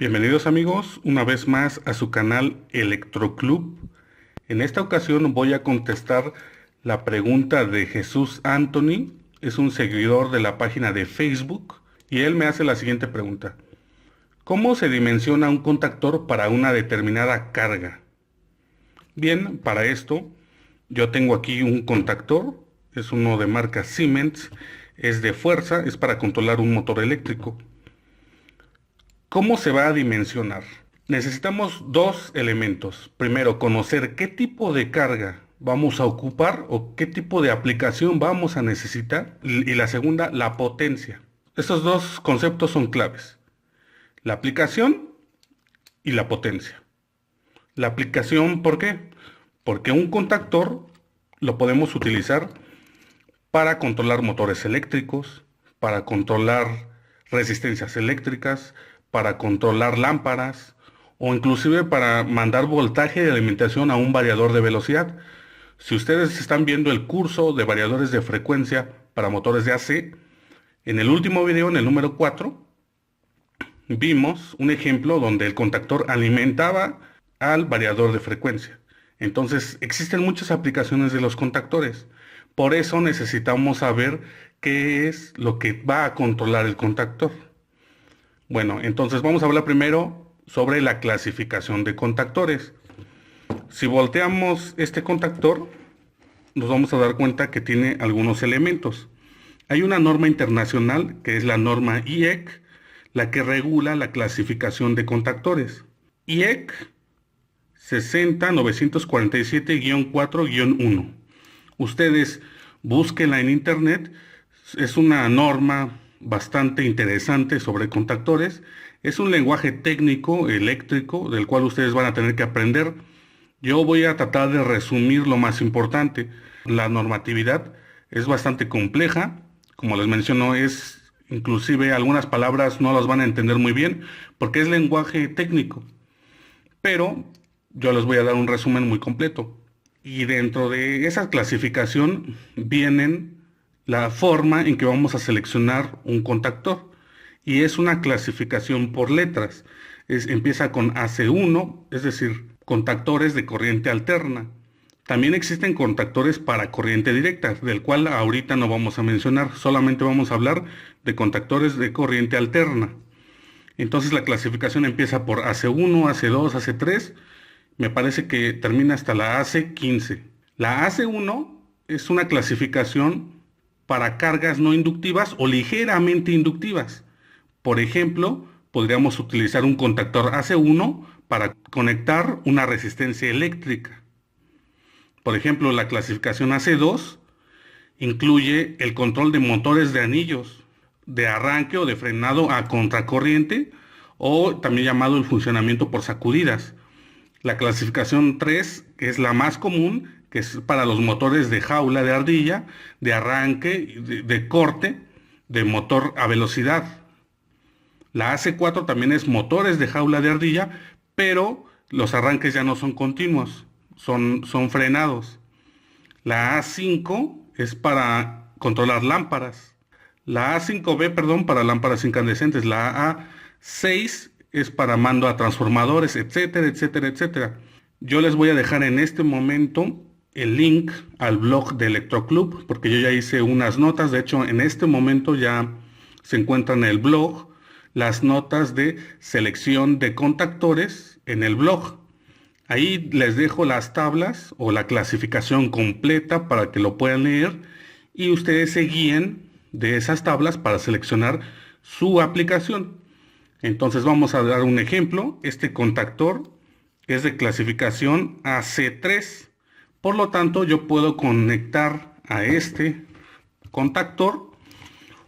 Bienvenidos amigos, una vez más a su canal Electroclub. En esta ocasión voy a contestar la pregunta de Jesús Anthony. Es un seguidor de la página de Facebook y él me hace la siguiente pregunta. ¿Cómo se dimensiona un contactor para una determinada carga? Bien, para esto yo tengo aquí un contactor, es uno de marca Siemens, es de fuerza, es para controlar un motor eléctrico. ¿Cómo se va a dimensionar? Necesitamos dos elementos. Primero, conocer qué tipo de carga vamos a ocupar o qué tipo de aplicación vamos a necesitar. Y la segunda, la potencia. Estos dos conceptos son claves. La aplicación y la potencia. La aplicación, ¿por qué? Porque un contactor lo podemos utilizar para controlar motores eléctricos, para controlar resistencias eléctricas, para controlar lámparas o inclusive para mandar voltaje de alimentación a un variador de velocidad. Si ustedes están viendo el curso de variadores de frecuencia para motores de AC, en el último video, en el número 4, vimos un ejemplo donde el contactor alimentaba al variador de frecuencia. Entonces, existen muchas aplicaciones de los contactores. Por eso necesitamos saber qué es lo que va a controlar el contactor. Bueno, entonces vamos a hablar primero sobre la clasificación de contactores. Si volteamos este contactor, nos vamos a dar cuenta que tiene algunos elementos. Hay una norma internacional, que es la norma IEC, la que regula la clasificación de contactores. IEC 60947-4-1. Ustedes búsquenla en internet, es una norma bastante interesante sobre contactores. Es un lenguaje técnico, eléctrico, del cual ustedes van a tener que aprender. Yo voy a tratar de resumir lo más importante. La normatividad es bastante compleja, como les menciono, inclusive algunas palabras no las van a entender muy bien, porque es lenguaje técnico. Pero yo les voy a dar un resumen muy completo. Y dentro de esa clasificación vienen la forma en que vamos a seleccionar un contactor. Y es una clasificación por letras. Empieza con AC1, es decir, contactores de corriente alterna. También existen contactores para corriente directa, del cual ahorita no vamos a mencionar, solamente vamos a hablar de contactores de corriente alterna. Entonces la clasificación empieza por AC1, AC2, AC3, me parece que termina hasta la AC15. La AC1 es una clasificación para cargas no inductivas o ligeramente inductivas. Por ejemplo, podríamos utilizar un contactor AC1 para conectar una resistencia eléctrica. Por ejemplo, la clasificación AC2 incluye el control de motores de anillos, de arranque o de frenado a contracorriente, o también llamado el funcionamiento por sacudidas. La clasificación 3, que es la más común, que es para los motores de jaula de ardilla, de arranque, de corte, de motor a velocidad. La AC4 también es motores de jaula de ardilla, pero los arranques ya no son continuos, son frenados. La A5 es para controlar lámparas. La A5B, perdón, para lámparas incandescentes. La A6 es para mando a transformadores, etcétera, etcétera, etcétera. Yo les voy a dejar en este momento el link al blog de Electroclub, porque yo ya hice unas notas. De hecho, en este momento ya se encuentran en el blog las notas de selección de contactores en el blog. Ahí les dejo las tablas o la clasificación completa para que lo puedan leer y ustedes se guíen de esas tablas para seleccionar su aplicación. Entonces vamos a dar un ejemplo. Este contactor es de clasificación AC3. Por lo tanto, yo puedo conectar a este contactor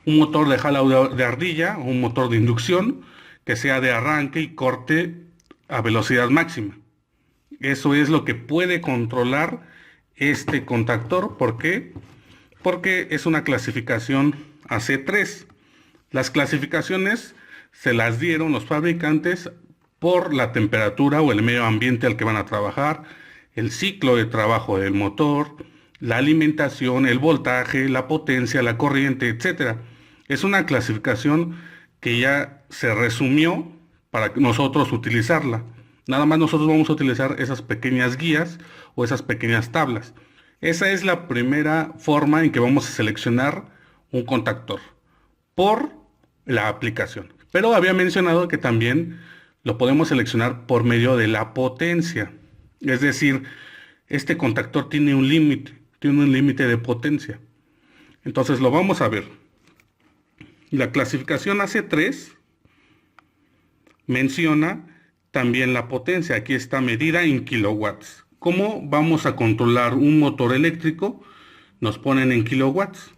un motor de jala de ardilla o un motor de inducción que sea de arranque y corte a velocidad máxima. Eso es lo que puede controlar este contactor. ¿Por qué? Porque es una clasificación AC3. Las clasificaciones se las dieron los fabricantes por la temperatura o el medio ambiente al que van a trabajar, el ciclo de trabajo del motor, la alimentación, el voltaje, la potencia, la corriente, etc. Es una clasificación que ya se resumió para nosotros utilizarla. Nada más nosotros vamos a utilizar esas pequeñas guías o esas pequeñas tablas. Esa es la primera forma en que vamos a seleccionar un contactor por la aplicación. Pero había mencionado que también lo podemos seleccionar por medio de la potencia. Es decir, este contactor tiene un límite de potencia. Entonces lo vamos a ver. La clasificación AC3 menciona también la potencia. Aquí está medida en kilowatts. ¿Cómo vamos a controlar un motor eléctrico? Nos ponen en kilowatts.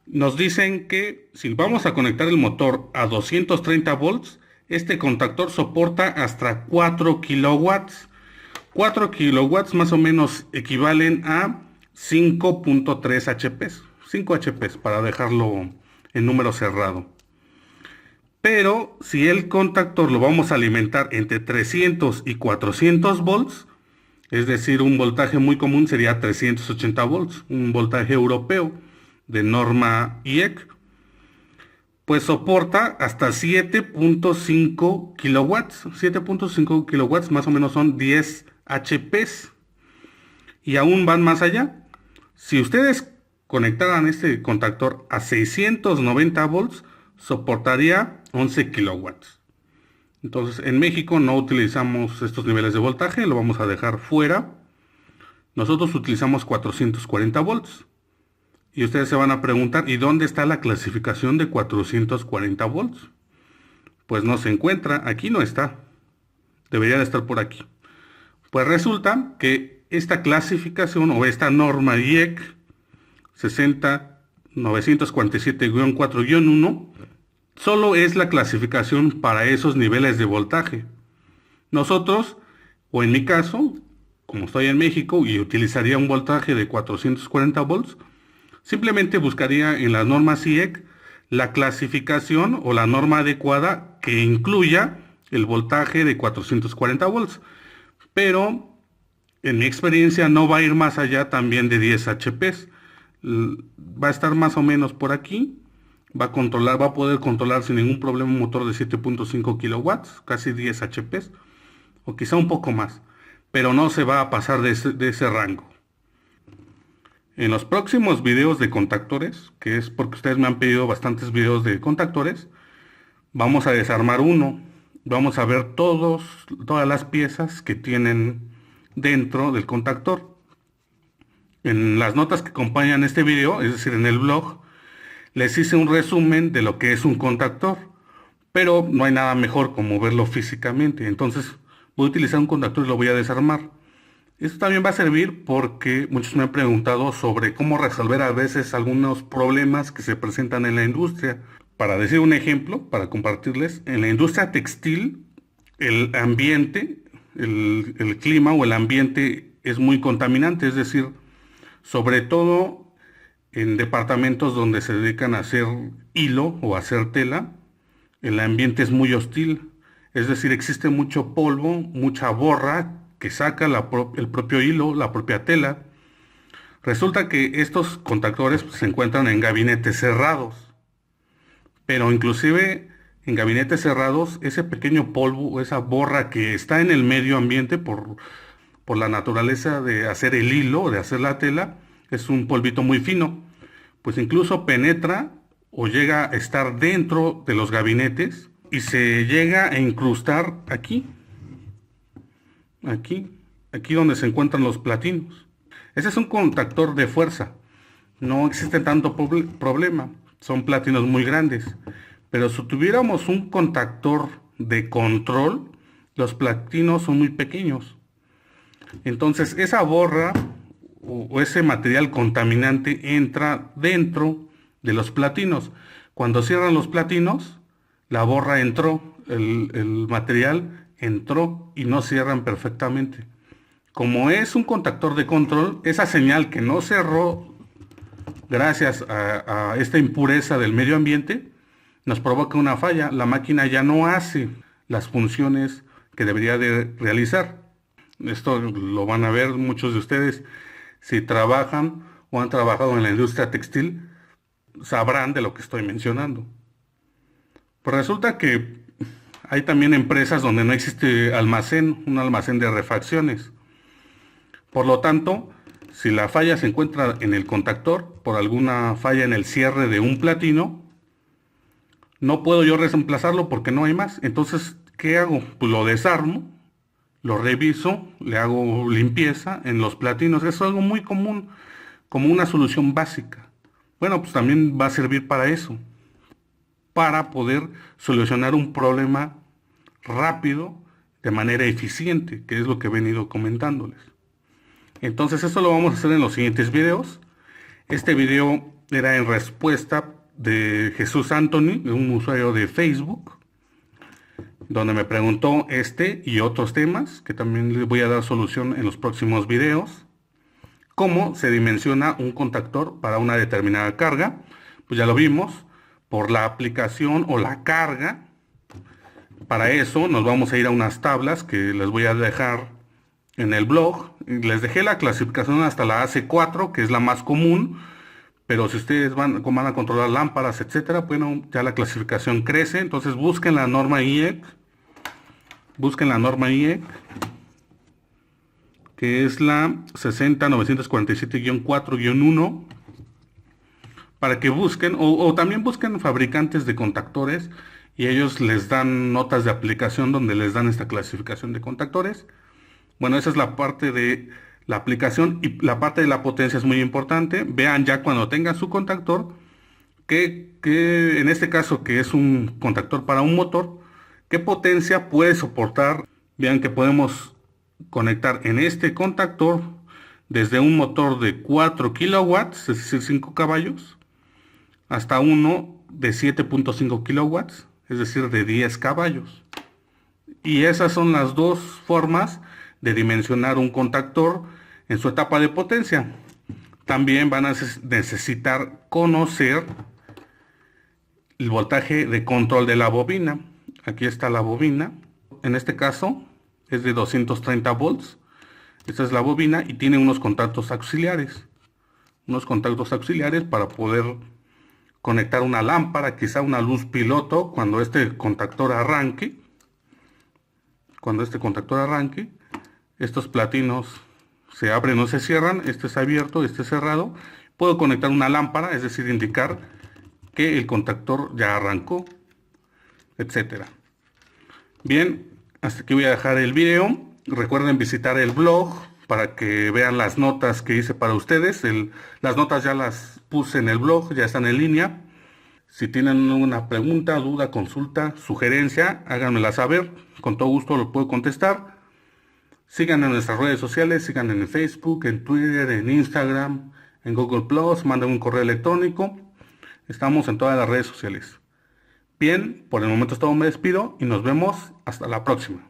Nos dicen que si vamos a conectar el motor a 230 volts, este contactor soporta hasta 4 kilowatts. 4 kilowatts más o menos equivalen a 5.3 HPs. 5 HPs para dejarlo en número cerrado. Pero si el contactor lo vamos a alimentar entre 300 y 400 volts, es decir, un voltaje muy común sería 380 volts, un voltaje europeo de norma IEC, pues soporta hasta 7.5 kilowatts. 7.5 kilowatts más o menos son 10 HPs. Y aún van más allá. Si ustedes conectaran este contactor a 690 volts, soportaría 11 kilowatts. Entonces, en México no utilizamos estos niveles de voltaje, lo vamos a dejar fuera. Nosotros utilizamos 440 volts. Y ustedes se van a preguntar, ¿y dónde está la clasificación de 440 volts? Pues no se encuentra, aquí no está. Debería de estar por aquí. Pues resulta que esta clasificación o esta norma IEC 60947-4-1 solo es la clasificación para esos niveles de voltaje. Nosotros, o en mi caso, como estoy en México y utilizaría un voltaje de 440 volts, simplemente buscaría en las normas IEC la clasificación o la norma adecuada que incluya el voltaje de 440 volts. Pero en mi experiencia no va a ir más allá también de 10 HPs. Va a estar más o menos por aquí. Va a poder controlar sin ningún problema un motor de 7.5 kilowatts, casi 10 HPs, o quizá un poco más, pero no se va a pasar de ese rango. En los próximos videos de contactores, que es porque ustedes me han pedido bastantes videos de contactores, vamos a desarmar uno. Vamos a ver todas las piezas que tienen dentro del contactor. En las notas que acompañan este video, es decir, en el blog, les hice un resumen de lo que es un contactor, pero no hay nada mejor como verlo físicamente. Entonces voy a utilizar un contactor y lo voy a desarmar. Esto también va a servir porque muchos me han preguntado sobre cómo resolver a veces algunos problemas que se presentan en la industria. Para decir un ejemplo, para compartirles, en la industria textil, el ambiente, el clima o el ambiente es muy contaminante, es decir, sobre todo en departamentos donde se dedican a hacer hilo o a hacer tela, el ambiente es muy hostil, es decir, existe mucho polvo, mucha borra que saca el propio hilo, la propia tela. Resulta que estos contactores se encuentran en gabinetes cerrados. Pero inclusive en gabinetes cerrados, ese pequeño polvo, esa borra que está en el medio ambiente por la naturaleza de hacer el hilo, de hacer la tela, es un polvito muy fino. Pues incluso penetra o llega a estar dentro de los gabinetes y se llega a incrustar aquí donde se encuentran los platinos. Ese es un contactor de fuerza. No existe tanto problema. Son platinos muy grandes. Pero si tuviéramos un contactor de control, los platinos son muy pequeños. Entonces esa borra o ese material contaminante entra dentro de los platinos. Cuando cierran los platinos, la borra entró, el material entró y no cierran perfectamente. Como es un contactor de control, esa señal que no cerró gracias a esta impureza del medio ambiente, nos provoca una falla. La máquina ya no hace las funciones que debería de realizar. Esto lo van a ver muchos de ustedes si trabajan o han trabajado en la industria textil, sabrán de lo que estoy mencionando. Pues resulta que Hay también empresas donde no existe almacén, un almacén de refacciones. Por lo tanto, si la falla se encuentra en el contactor, por alguna falla en el cierre de un platino, no puedo yo reemplazarlo porque no hay más. Entonces, ¿qué hago? Pues lo desarmo, lo reviso, le hago limpieza en los platinos. Eso es algo muy común, como una solución básica. Bueno, pues también va a servir para eso, para poder solucionar un problema rápido, de manera eficiente, que es lo que he venido comentándoles. Entonces, eso lo vamos a hacer en los siguientes videos. Este video era en respuesta de Jesús Anthony, un usuario de Facebook, donde me preguntó este y otros temas, que también les voy a dar solución en los próximos videos. Cómo se dimensiona un contactor para una determinada carga, pues ya lo vimos, por la aplicación o la carga. Para eso nos vamos a ir a unas tablas que les voy a dejar en el blog. Les dejé la clasificación hasta la AC4, que es la más común, pero si ustedes van a controlar lámparas, etcétera, bueno, ya la clasificación crece. Entonces busquen la norma IEC, que es la 60947-4-1, para que busquen, o también busquen fabricantes de contactores, y ellos les dan notas de aplicación donde les dan esta clasificación de contactores. Bueno, esa es la parte de la aplicación, y la parte de la potencia es muy importante. Vean ya cuando tengan su contactor, que en este caso que es un contactor para un motor, qué potencia puede soportar. Vean que podemos conectar en este contactor desde un motor de 4 kilowatts, es decir, 5 caballos, hasta uno de 7.5 kilowatts, es decir, de 10 caballos. Y esas son las dos formas de dimensionar un contactor en su etapa de potencia. También van a necesitar conocer el voltaje de control de la bobina. Aquí está la bobina. En este caso es de 230 volts. Esta es la bobina y tiene unos contactos auxiliares. Unos contactos auxiliares para poder conectar una lámpara, quizá una luz piloto, cuando este contactor arranque. Estos platinos se abren o se cierran, este es abierto, este es cerrado. Puedo conectar una lámpara, es decir, indicar que el contactor ya arrancó, etcétera. Bien, hasta aquí voy a dejar el video. Recuerden visitar el blog para que vean las notas que hice para ustedes. Las notas ya las puse en el blog, ya están en línea. Si tienen una pregunta, duda, consulta, sugerencia, háganmela saber. Con todo gusto lo puedo contestar. Síganme en nuestras redes sociales, síganme en Facebook, en Twitter, en Instagram, en Google+, manden un correo electrónico. Estamos en todas las redes sociales. Bien, por el momento es todo, me despido y nos vemos hasta la próxima.